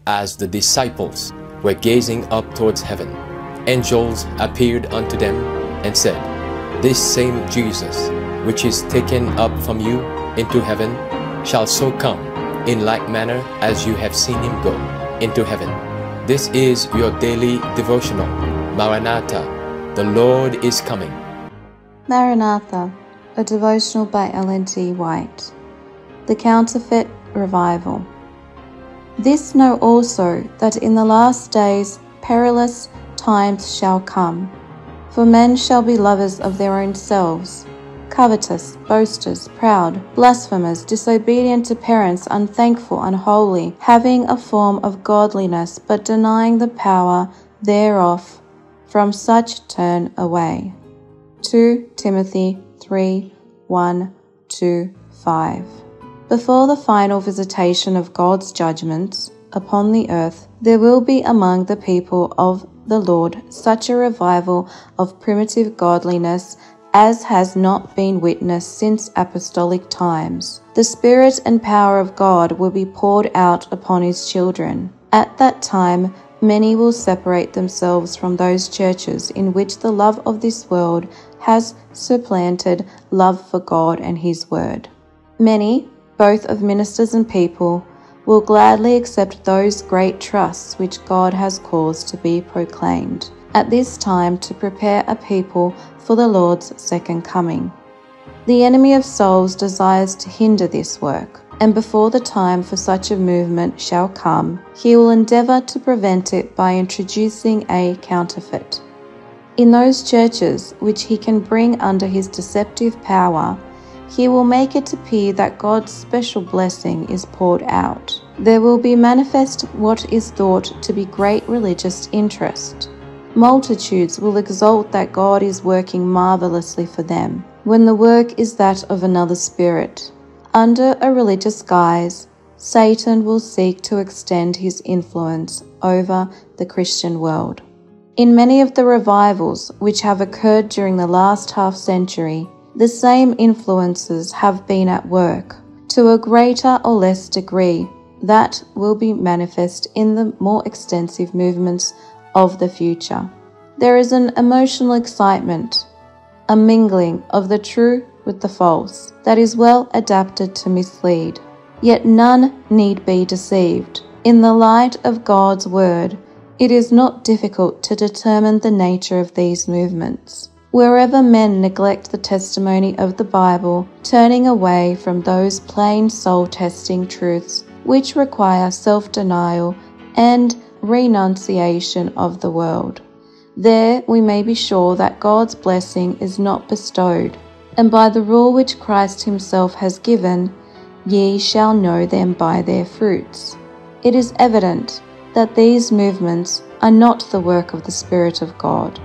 As the disciples were gazing up towards heaven, angels appeared unto them and said, This same Jesus, which is taken up from you into heaven, shall so come in like manner as you have seen him go into heaven. This is your daily devotional. Maranatha, the Lord is coming. Maranatha, a devotional by Ellen G. White. The Counterfeit Revival. This know also, that in the last days perilous times shall come. For men shall be lovers of their own selves, covetous, boasters, proud, blasphemers, disobedient to parents, unthankful, unholy, having a form of godliness, but denying the power thereof. From such turn away. 2 Timothy 3:1-5. Before the final visitation of God's judgments upon the earth, there will be among the people of the Lord such a revival of primitive godliness as has not been witnessed since apostolic times. The Spirit and power of God will be poured out upon His children. At that time, many will separate themselves from those churches in which the love of this world has supplanted love for God and His Word. Many, both of ministers and people, will gladly accept those great trusts which God has caused to be proclaimed at this time to prepare a people for the Lord's second coming. The enemy of souls desires to hinder this work, and before the time for such a movement shall come, he will endeavor to prevent it by introducing a counterfeit. In those churches which he can bring under his deceptive power, he will make it appear that God's special blessing is poured out. There will be manifest what is thought to be great religious interest. Multitudes will exult that God is working marvelously for them, when the work is that of another spirit. Under a religious guise, Satan will seek to extend his influence over the Christian world. In many of the revivals which have occurred during the last half-century, the same influences have been at work, to a greater or less degree. That will be manifest in the more extensive movements of the future. There is an emotional excitement, a mingling of the true with the false, that is well adapted to mislead. Yet none need be deceived. In the light of God's Word, it is not difficult to determine the nature of these movements. Wherever men neglect the testimony of the Bible, turning away from those plain soul-testing truths which require self-denial and renunciation of the world, there we may be sure that God's blessing is not bestowed, and by the rule which Christ Himself has given, ye shall know them by their fruits. It is evident that these movements are not the work of the Spirit of God.